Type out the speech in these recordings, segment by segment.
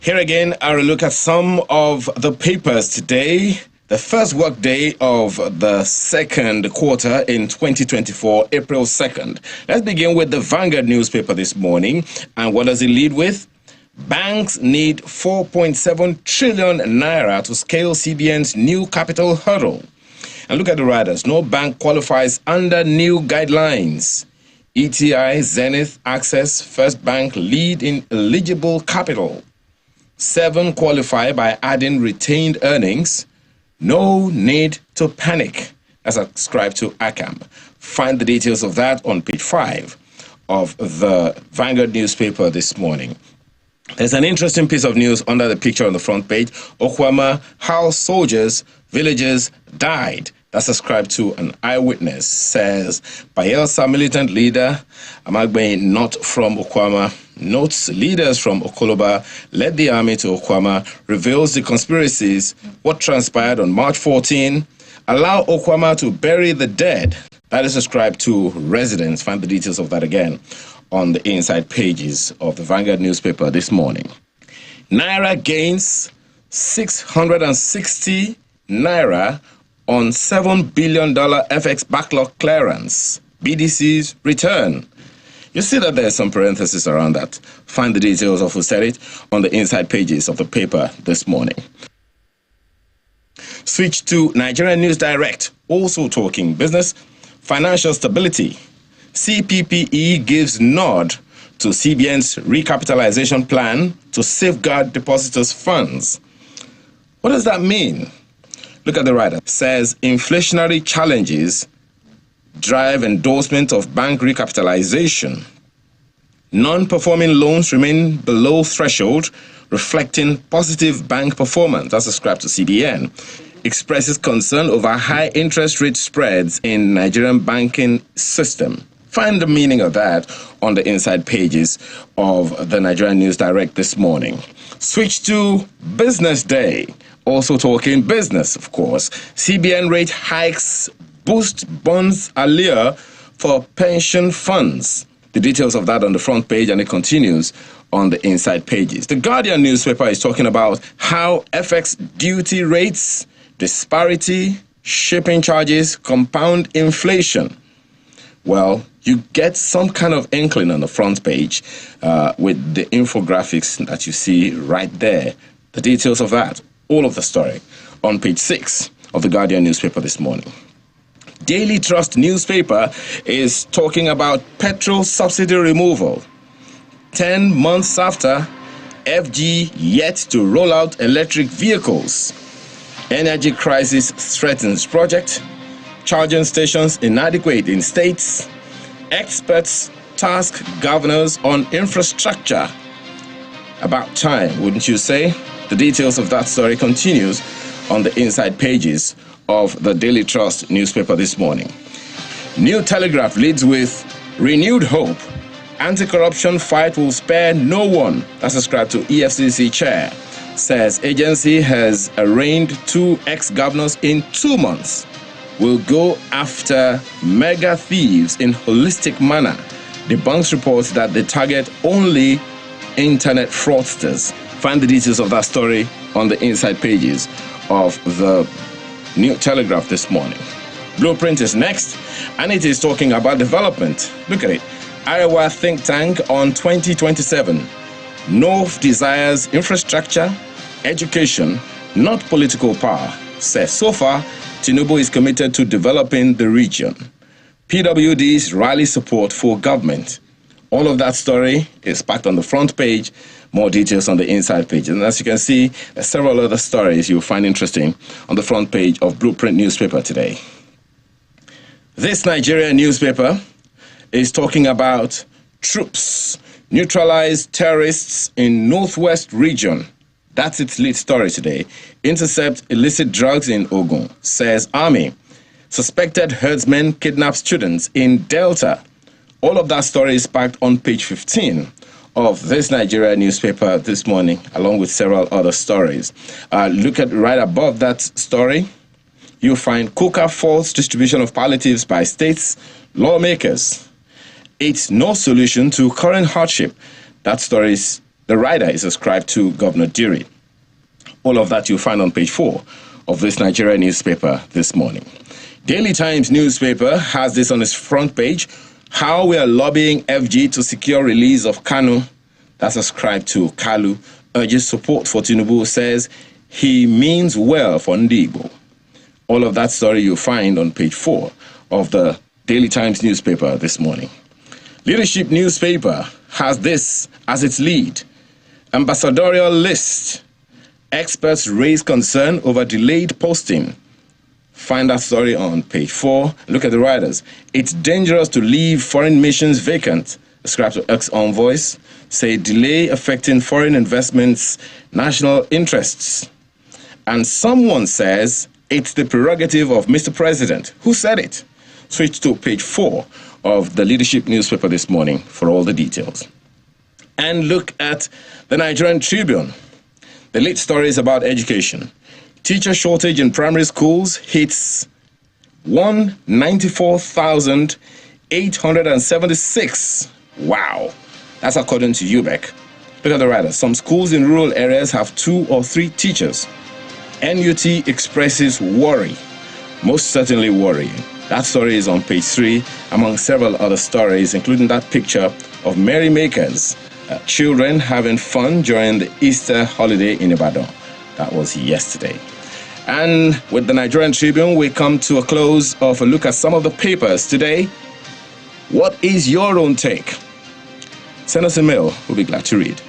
Here again, I'll look at some of the papers today. The first work day of the second quarter in 2024, April 2nd. Let's begin with the Vanguard newspaper this morning. And what does it lead with? Banks need 4.7 trillion naira to scale CBN's new capital hurdle. And look at the riders. No bank qualifies under new guidelines. ETI, Zenith, Access, First Bank lead in eligible capital. 7 qualify by adding retained earnings. No need to panic, as ascribed to ACAM. Find the details of that on page 5 of the Vanguard newspaper this morning. There's an interesting piece of news under the picture on the front page. Okwama, how soldiers, villagers died. That's ascribed to an eyewitness, says Bayelsa militant leader Amagbe, not from Okwama, notes leaders from Okoloba led the army to Okwama, reveals the conspiracies, what transpired on March 14, allow Okwama to bury the dead. That is ascribed to residents. Find the details of that again on the inside pages of the Vanguard newspaper this morning. Naira gains 660 naira on $7 billion FX backlog clearance. BDC's return. You see that there's some parenthesis around that. Find the details of who said it on the inside pages of the paper this morning. Switch to Nigerian News Direct, also talking business, financial stability. CPPE gives nod to CBN's recapitalization plan to safeguard depositors' funds. What does that mean? Look at the writer. It says inflationary challenges drive endorsement of bank recapitalization. Non-performing loans remain below threshold, reflecting positive bank performance. That's ascribed to CBN. Expresses concern over high interest rate spreads in Nigerian banking system. Find the meaning of that on the inside pages of the Nigerian News Direct this morning. Switch to Business Day. Also talking business, of course. CBN rate hikes boost bonds allure for pension funds. The details of that on the front page, and it continues on the inside pages. The Guardian newspaper is talking about how FX duty rates, disparity, shipping charges compound inflation. Well, you get some kind of inkling on the front page with the infographics that you see right there. The details of that, all of the story, on page 6 of the Guardian newspaper this morning. Daily Trust newspaper is talking about petrol subsidy removal. 10 months after, FG yet to roll out electric vehicles. Energy crisis threatens project. Charging stations inadequate in states. Experts task governors on infrastructure. About time, wouldn't you say? The details of that story continues on the inside pages of the Daily Trust newspaper this morning. New Telegraph leads with renewed hope. Anti-corruption fight will spare no one. That's ascribed to EFCC chair. Says agency has arraigned 2 ex-governors in 2 months. Will go after mega thieves in holistic manner. Debunks reports that they target only internet fraudsters. Find the details of that story on the inside pages of the New Telegraph this morning. Blueprint is next, and it is talking about development. Look at it. Iowa think tank on 2027. North desires infrastructure, education, not political power. Says so far, Tinubu is committed to developing the region. PWD's rally support for government. All of that story is packed on the front page. More details on the inside page. And as you can see, there's several other stories you'll find interesting on the front page of Blueprint newspaper today. This Nigerian newspaper is talking about troops neutralize terrorists in Northwest region. That's its lead story today. Intercept illicit drugs in Ogun, says Army. Suspected herdsmen kidnap students in Delta. All of that story is packed on page 15 of this Nigeria newspaper this morning, along with several other stories. Look at right above that story. You'll find Coca false distribution of palliatives by states, lawmakers. It's no solution to current hardship. That story is The rider is ascribed to Governor Duri. All of that you'll find on page 4 of this Nigerian newspaper this morning. Daily Times newspaper has this on its front page: how we are lobbying FG to secure release of Kanu. That's ascribed to Kalu. Urges support for Tinubu, says he means well for Ndigbo. All of that story you'll find on page 4 of the Daily Times newspaper this morning. Leadership newspaper has this as its lead: ambassadorial list. Experts raise concern over delayed posting. Find that story on page 4. Look at the riders. It's dangerous to leave foreign missions vacant. Ascribed to ex-envoys. Say delay affecting foreign investments, national interests. And someone says it's the prerogative of Mr. President. Who said it? Switch to page 4 of the Leadership newspaper this morning for all the details. And look at the Nigerian Tribune. The lead story is about education. Teacher shortage in primary schools hits 194,876. Wow. That's according to UBEC. Look at the writer. Some schools in rural areas have 2 or 3 teachers. NUT expresses worry. Most certainly worrying. That story is on page 3, among several other stories, including that picture of merrymakers, children having fun during the Easter holiday in Ibadan. That was yesterday. And with the Nigerian Tribune, we come to a close of a look at some of the papers today. What is your own take? Send us a mail. We'll be glad to read.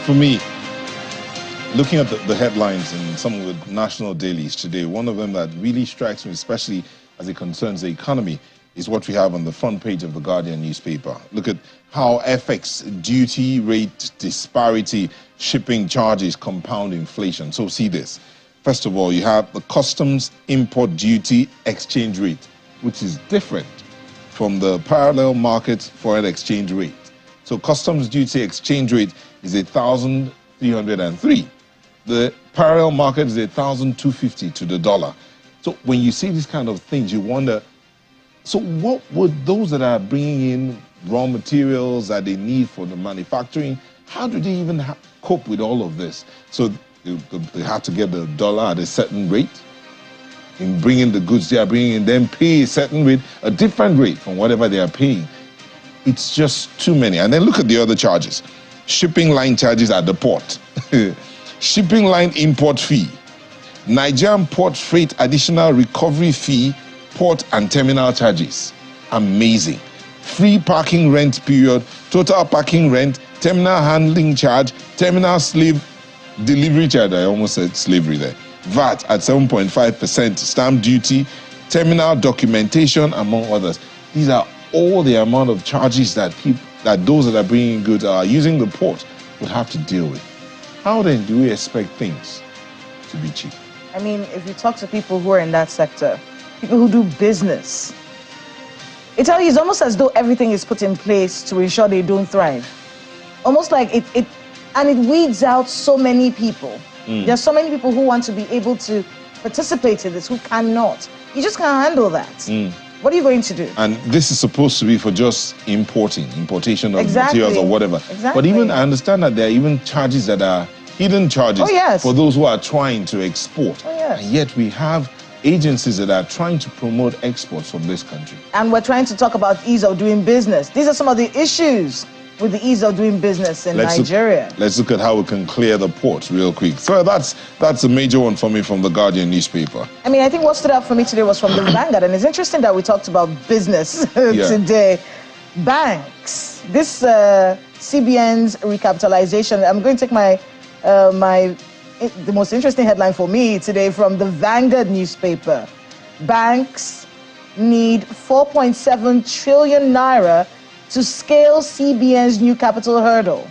For me, looking at the headlines in some of the national dailies today, one of them that really strikes me, especially as it concerns the economy, is what we have on the front page of the Guardian newspaper. Look at how FX duty rate disparity, shipping charges compound inflation. So see this. First of all, you have the customs import duty exchange rate, which is different from the parallel market foreign exchange rate. So customs duty exchange rate is 1,303. The parallel market is 1,250 to the dollar. So when you see these kind of things, you wonder, so what would those that are bringing in raw materials that they need for the manufacturing, how do they even cope with all of this? So they have to get the dollar at a certain rate. In bringing the goods they are bringing in, then pay a certain rate, a different rate from whatever they are paying. It's just too many. And then look at the other charges. Shipping line charges at the port. Shipping line import fee. Nigerian port freight additional recovery fee, port and terminal charges. Amazing. Free parking rent period, total parking rent, terminal handling charge, terminal slave delivery charge, I almost said slavery there. VAT at 7.5%, stamp duty, terminal documentation, among others. These are all the amount of charges that those that are bringing goods are using the port would have to deal with. How then do we expect things to be cheap? I mean, if you talk to people who are in that sector, people who do business, it's almost as though everything is put in place to ensure they don't thrive. Almost like it weeds out so many people. There's so many people who want to be able to participate in this who cannot. You just can't handle that. What are you going to do? And this is supposed to be for just importation of materials or whatever. Exactly. But even I understand that there are even charges that are hidden charges for those who are trying to export. And yet we have agencies that are trying to promote exports from this country. And we're trying to talk about ease of doing business. These are some of the issues with the ease of doing business in Nigeria. Let's look at how we can clear the ports real quick. So that's a major one for me from the Guardian newspaper. I mean, I think what stood out for me today was from the Vanguard, and it's interesting that we talked about business today. Banks, this CBN's recapitalization. I'm going to take the most interesting headline for me today from the Vanguard newspaper. Banks need 4.7 trillion naira to scale CBN's new capital hurdle.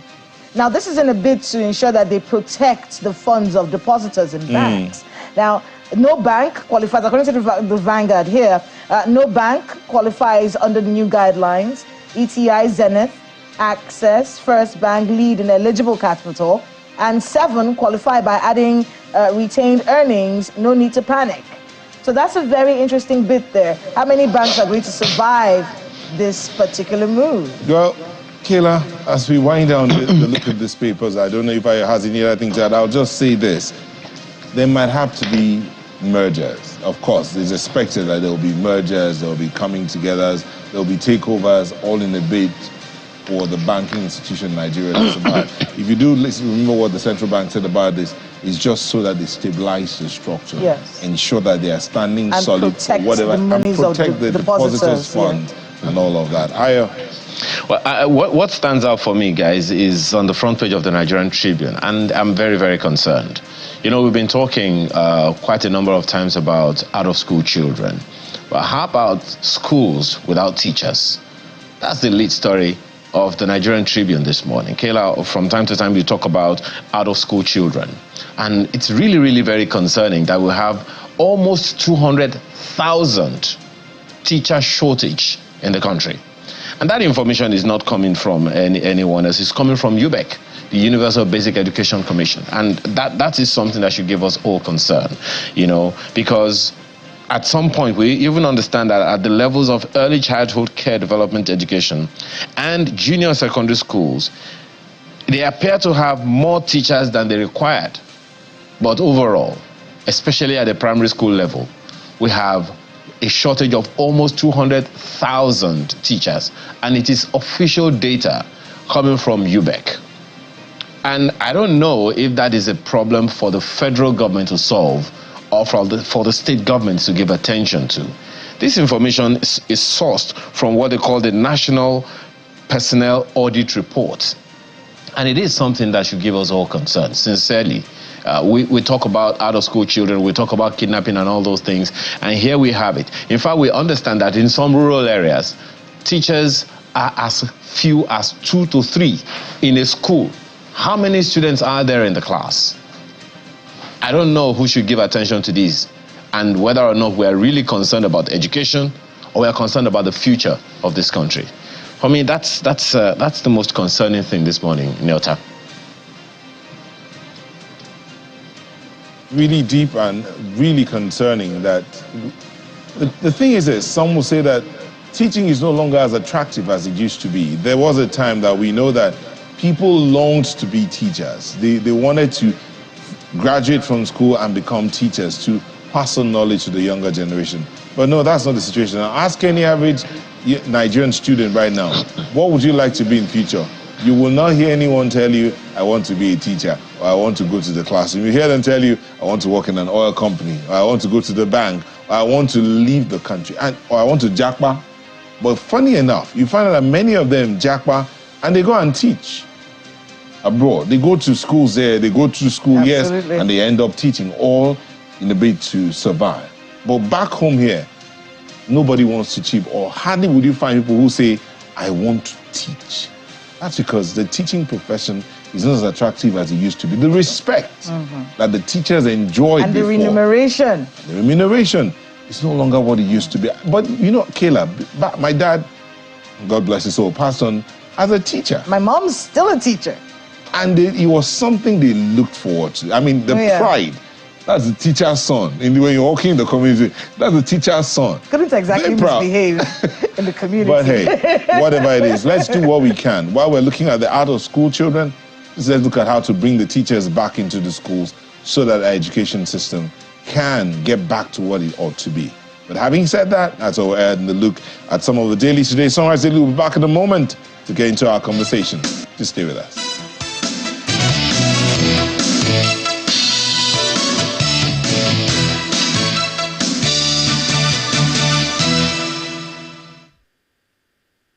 Now, this is in a bid to ensure that they protect the funds of depositors in banks. Now, no bank qualifies, according to the Vanguard here, no bank qualifies under the new guidelines ETI, Zenith, Access, First Bank lead in eligible capital, and 7 qualify by adding retained earnings, no need to panic. So that's a very interesting bit there. How many banks are going to survive this particular move? Well, Kayla, as we wind down the look at these papers, I don't know if I has any other things to add. I'll just say this. There might have to be mergers. Of course, it's expected that there will be mergers, there will be coming togethers, there will be takeovers, all in a bid for the banking institution in Nigeria to survive. If you do remember what the central bank said about this, it's just so that they stabilize the structure, yes, ensure that they are standing and solid for whatever, and protect the depositors' fund, yeah, and all of that. Well, what stands out for me, guys, is on the front page of the Nigerian Tribune, and I'm very, very concerned. You know, we've been talking quite a number of times about out-of-school children, but how about schools without teachers? That's the lead story of the Nigerian Tribune this morning. Kayla, from time to time you talk about out-of-school children, and it's really, really very concerning that we have almost 200,000 teacher shortage in the country. And that information is not coming from anyone else. It's coming from UBEC, the Universal Basic Education Commission. And that is something that should give us all concern, you know, because at some point we even understand that at the levels of early childhood care development education and junior secondary schools, they appear to have more teachers than they required. But overall, especially at the primary school level, we have a shortage of almost 200,000 teachers, and it is official data coming from UBEC. And I don't know if that is a problem for the federal government to solve or for the state governments to give attention to. This information is sourced from what they call the National Personnel Audit Report. And it is something that should give us all concern, sincerely. We talk about out-of-school children, we talk about kidnapping and all those things, and here we have it. In fact, we understand that in some rural areas, teachers are as few as 2 to 3 in a school. How many students are there in the class? I don't know who should give attention to this, and whether or not we are really concerned about education or we are concerned about the future of this country. For me, that's the most concerning thing this morning, Nyota. Really deep and really concerning that the thing is this, some will say that teaching is no longer as attractive as it used to be. There was a time that we know that people longed to be teachers. They wanted to graduate from school and become teachers to pass on knowledge to the younger generation. But no, that's not the situation. Now, ask any average Nigerian student right now, what would you like to be in future? You will not hear anyone tell you, I want to be a teacher, or I want to go to the classroom. You hear them tell you, I want to work in an oil company, or I want to go to the bank, or I want to leave the country, or I want to jackpot. But funny enough, you find out that many of them jackpot and they go and teach abroad. They go to schools there, they go to school, absolutely, yes, and they end up teaching, all in a bid to survive. But back home here, nobody wants to teach, or hardly would you find people who say, I want to teach. That's because the teaching profession is not as attractive as it used to be. The respect that the teachers enjoyed and before, the remuneration is no longer what it used to be. But you know, Kayla, my dad, God bless his soul, passed on as a teacher. My mom's still a teacher. And it was something they looked forward to. I mean, the pride. That's the teacher's son. When you're walking in the community, that's the teacher's son. Couldn't exactly misbehave in the community. But hey, whatever it is, let's do what we can. While we're looking at the out-of-school children, let's look at how to bring the teachers back into the schools so that our education system can get back to what it ought to be. But having said that, that's all we're adding the look at some of the dailies today. Sunrise Daily will be back in a moment to get into our conversation. Just stay with us.